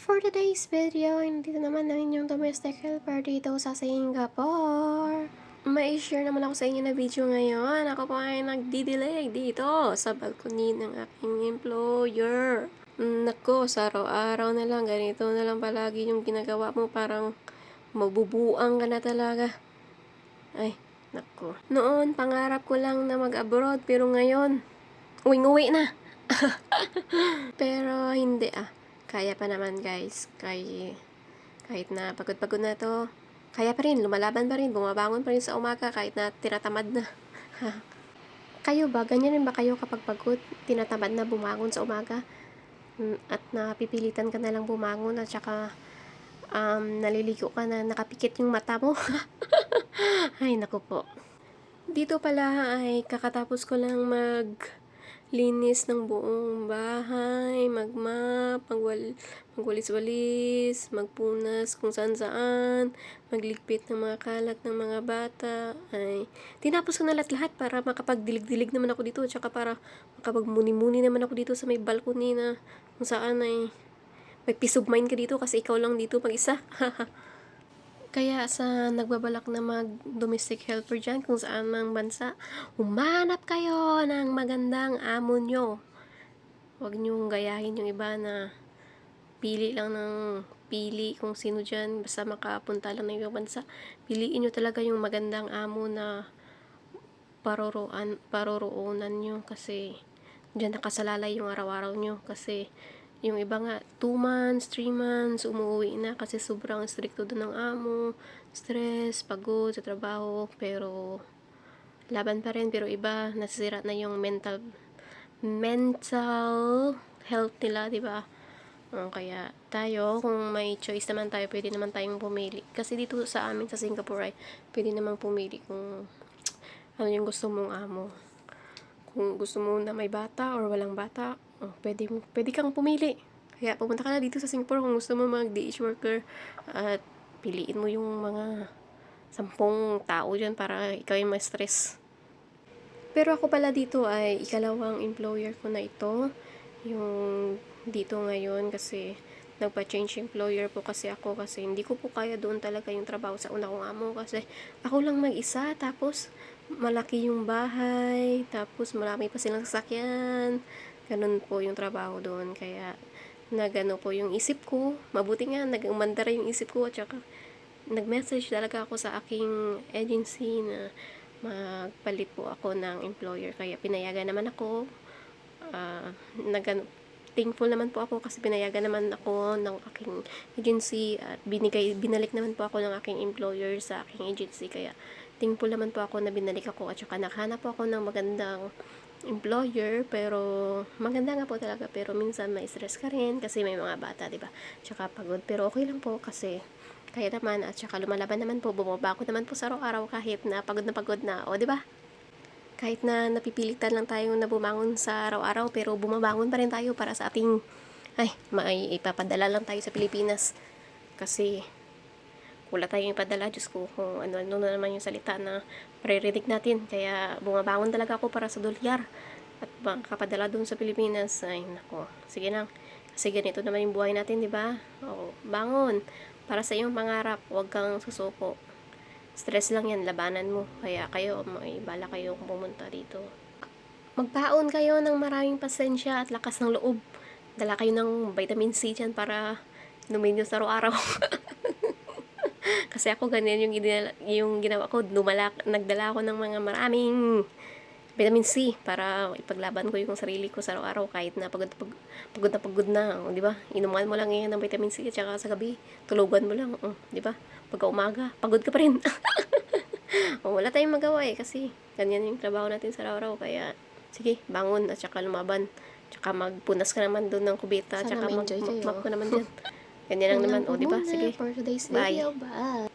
For today's video, dito naman ang inyong domestic helper dito sa Singapore. May share naman ako sa inyo na video ngayon. Ako po ay nagdidilig dito sa balcony ng aking employer. Nako, sa araw-araw na lang, ganito na lang palagi yung ginagawa mo. Parang mabubuang ka na talaga. Ay, nako. Noon, pangarap ko lang na mag-abroad, pero ngayon, uwing-uwi na. Pero hindi Kaya pa naman guys. Kahit na pagod-pagod na to, kaya pa rin, lumalaban pa rin, bumabangon pa rin sa umaga kahit na tinatamad na. Kayo ba? Ganyan rin ba kayo kapag pagod, tinatamad na bumangon sa umaga? At napipilitan ka na lang bumangon at saka naliligo ka na, nakapikit yung mata mo. Ay, naku po. Dito pala ay kakatapos ko lang maglinis ng buong bahay, magmap, magwalis-walis, magpunas kung saan-saan, magligpit ng mga kalat ng mga bata. Ay, tinapos ko na lahat para makapagdilig-dilig naman ako dito, tsaka para makapagmuni-muni naman ako dito sa may balcony na kung saan ay may peace of mind ka dito kasi ikaw lang dito mag-isa. Kaya sa nagbabalak na mag-domestic helper dyan, kung saan mang bansa, humanap kayo ng magandang amo nyo. Huwag nyong gayahin yung iba na pili lang ng pili kung sino dyan, basta makapunta lang ng ibang bansa. Piliin nyo talaga yung magandang amo na paroroonan nyo kasi dyan nakasalalay yung araw-araw nyo kasi yung iba nga 2 months, 3 months umuwi na kasi sobrang stricto doon ng amo, stress, pagod sa trabaho, pero laban pa rin. Pero iba nasisira na yung mental health nila, di ba? Kaya tayo, kung may choice naman tayo, pwede naman tayong pumili. Kasi dito sa amin sa Singapore ay pwede namang pumili kung ano yung gusto mong amo. Kung gusto mo na may bata or walang bata, pwede kang pumili. Kaya pumunta ka na dito sa Singapore kung gusto mo mag-DH worker at piliin mo yung mga 10 tao dyan para ikaw yung ma-stress. Pero ako pala dito ay ikalawang employer ko na ito. Yung dito ngayon kasi nagpa-change employer po kasi ako kasi hindi ko po kaya doon talaga yung trabaho sa una kong amo kasi ako lang mag-isa, tapos malaki yung bahay, tapos marami pa silang sasakyan. Ganun po yung trabaho doon, kaya nagano po yung isip ko. Mabuti nga nagumandara yung isip ko at saka nag-message talaga ako sa aking agency na magpalit po ako ng employer, kaya pinayagan naman ako. Thankful naman po ako kasi pinayagan naman ako ng aking agency at binalik naman po ako ng aking employer sa aking agency, kaya thankful naman po ako na binalik ako at saka nakahanap po ako ng magandang employer. Pero maganda nga po talaga, pero minsan may stress ka rin kasi may mga bata, diba? Tsaka pagod, pero okay lang po kasi kaya naman at saka lumalaban naman po, bumabako naman po sa araw-araw kahit na pagod na, o diba? Kahit na napipilitan lang tayo na bumangon sa araw-araw, pero bumabangon pa rin tayo para sa ating, may ipapadala lang tayo sa Pilipinas. Kasi, wala tayong ipadala, Diyos ko, kung ano na naman yung salita na maririnig natin. Kaya, bumabangon talaga ako para sa dolyar. At makapadala doon sa Pilipinas. Ay, nako. Sige lang. Kasi ganito naman yung buhay natin, di ba? O, bangon. Para sa iyong pangarap, huwag kang susuko. Stress lang yan, labanan mo. Kaya kayo, may bala kayong pumunta dito. Magbaon kayo ng maraming pasensya at lakas ng loob. Dala kayo ng vitamin C dyan para inumin nyo sa araw-araw. Kasi ako ganyan yung ginawa ko. Nagdala ako ng mga maraming vitamin C para ipaglaban ko yung sarili ko sa araw-araw kahit na pagod na, di ba? Inuman mo lang yan ng vitamin C at saka sa gabi, tulugan mo lang, di ba? Pagka umaga, pagod ka pa rin. Wala tayong magawa kasi ganyan yung trabaho natin sa araw-araw, kaya sige, bangon at saka lumaban. Tsaka magpunas ka naman doon ng kubita, Sana tsaka ma-enjoy kayo. mag-map ka naman dyan. Ganyan lang naman, Yun lang po di ba? muna Sige. for today's Bye. video. Bye!